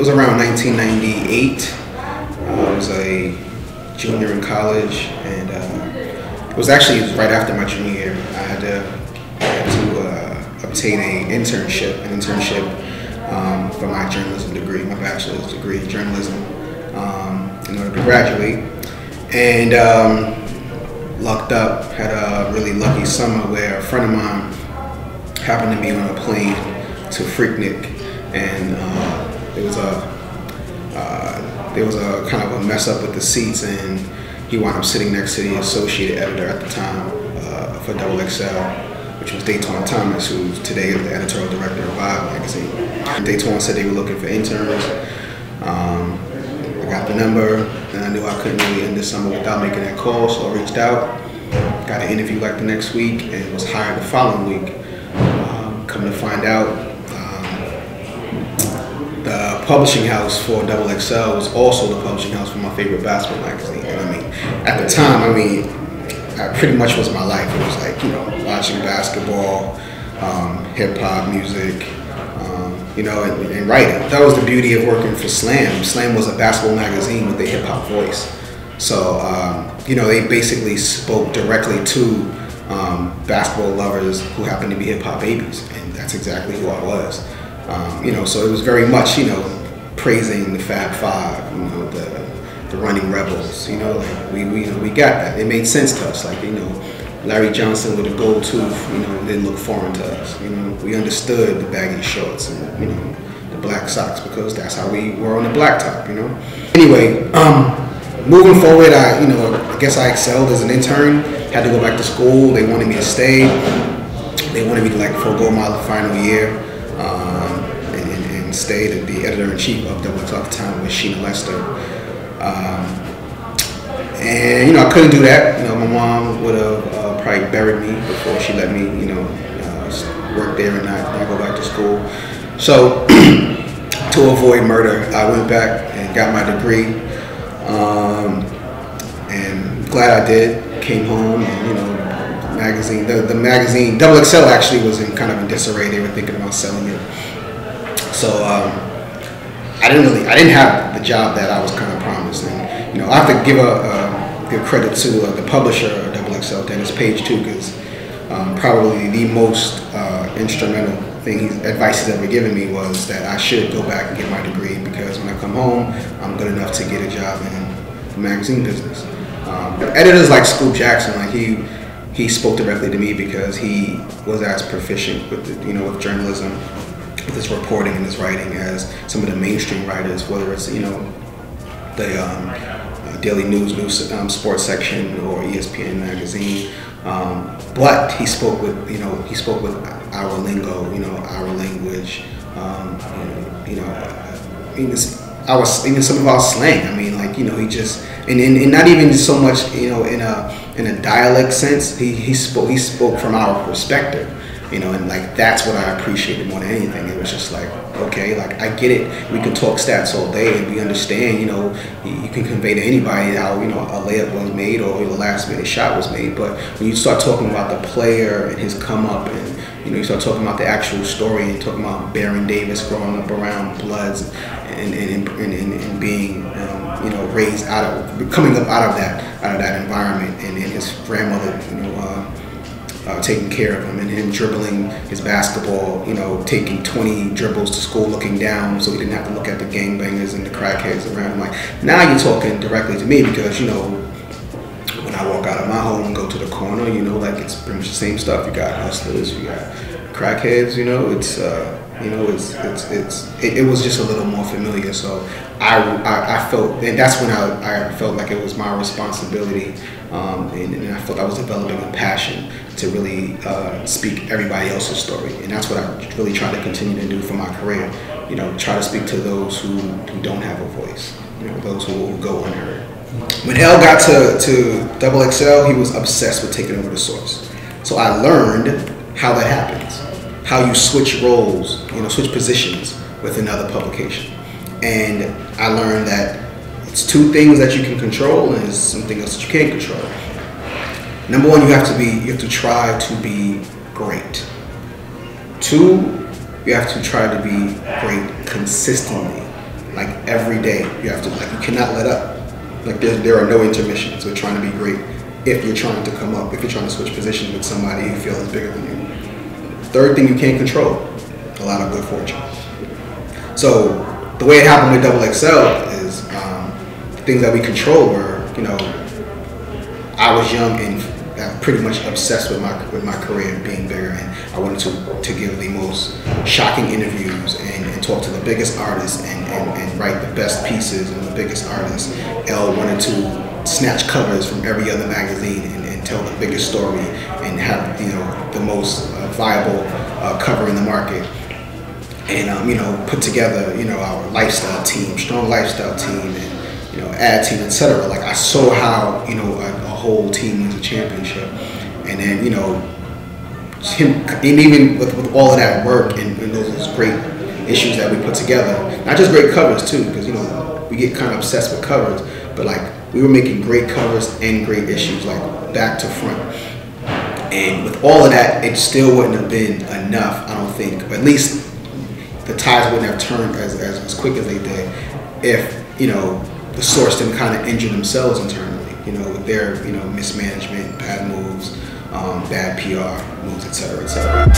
was around 1998. I was a junior in college, and it was actually right after my junior year. I had to obtain an internship for my journalism degree, my bachelor's degree in journalism, in order to graduate. And lucked up, had a really lucky summer where a friend of mine happened to be on a plane to Freaknik, and there was a kind of a mess up with the seats, and he wound up sitting next to the associate editor at the time for XXL, which was Dayton Thomas, who today is the editorial director of Vibe magazine. Dayton said they were looking for interns. I got the number, and I knew I couldn't really end the summer without making that call, so I reached out, got an interview like the next week, and was hired the following week. Come to find out, the publishing house for XXL was also the publishing house for my favorite basketball magazine. And I mean, at the time, that pretty much was my life. It was like, watching basketball, hip hop music, and writing. That was the beauty of working for Slam. Slam was a basketball magazine with a hip hop voice. So, they basically spoke directly to basketball lovers who happened to be hip hop babies, and that's exactly who I was. So it was very much, praising the Fab Five, the Running Rebels. We got that. It made sense to us. Larry Johnson with a gold tooth, didn't look foreign to us. We understood the baggy shorts and the black socks because that's how we were on the blacktop. Anyway, moving forward, I guess I excelled as an intern. Had to go back to school. They wanted me to stay. They wanted me to forego my final year and stay. The editor-in-chief of XXL at the time was Sheena Lester. And I couldn't do that. My mom would have probably buried me before she let me, work there and not go back to school. So to avoid murder, I went back and got my degree. And glad I did. Came home, and the magazine XXL actually was in kind of in disarray. They were thinking about selling it. So I didn't have the job that I was kind of promised. And I have to give credit to the publisher of XXL, Dennis Page, too, because probably the most instrumental advice he's ever given me was that I should go back and get my degree, because when I come home, I'm good enough to get a job in the magazine business. Editors like Scoop Jackson, he spoke directly to me because he was as proficient with with journalism, with his reporting and his writing as some of the mainstream writers, whether it's the Daily News sports section or ESPN magazine. But he spoke with our lingo, our language, even some of our slang. He just and not even so much in a dialect sense. He spoke from our perspective. And that's what I appreciated more than anything. It was just okay, I get it. We can talk stats all day, and we understand. You can convey to anybody how a layup was made or the last minute shot was made. But when you start talking about the player and his come up, and you start talking about the actual story and talking about Baron Davis growing up around Bloods and being raised coming up out of that environment, and his grandmother taking care of him, and him dribbling his basketball, taking 20 dribbles to school looking down so he didn't have to look at the gangbangers and the crackheads around him. Now you're talking directly to me, because when I walk out of my home and go to the corner, it's pretty much the same stuff. You got hustlers, you got crackheads, it was just a little more familiar. So I felt, and that's when I felt like it was my responsibility, and I felt I was developing a passion to really speak everybody else's story, and that's what I really try to continue to do for my career. Try to speak to those who don't have a voice, those who will go unheard. When L got to XXL, he was obsessed with taking over the source. So I learned how that happens, how you switch roles, switch positions with another publication. And I learned that it's two things that you can control, and it's something else that you can't control. Number one, you have to try to be great. Two, you have to try to be great consistently. like every day. You have to, like, you cannot let up. Like there are no intermissions. We're trying to be great. If you're trying to come up, if you're trying to switch positions with somebody you feel is bigger than you. Third thing you can't control, a lot of good fortune. So the way it happened with Double XL is things that we control were, you know, I was young and pretty much obsessed with my career being bigger, and I wanted to give the most shocking interviews and talk to the biggest artists and write the best pieces and the biggest artists. L wanted to snatch covers from every other magazine and tell the biggest story and have, you know, the most viable cover in the market. And you know, put together, you know, our lifestyle team, strong lifestyle team, and, you know, ad team, etc. Like, I saw how, you know, a whole team wins a championship, and then, you know, him, and even with all of that work and those great issues that we put together, not just great covers too, because, you know, we get kind of obsessed with covers, but like, we were making great covers and great issues, like back to front. And with all of that, it still wouldn't have been enough, I don't think, or at least the tides wouldn't have turned as quick as they did if, you know, the source didn't kind of injure themselves internally, you know, with their, you know, mismanagement, bad moves, bad PR moves, et cetera, et cetera.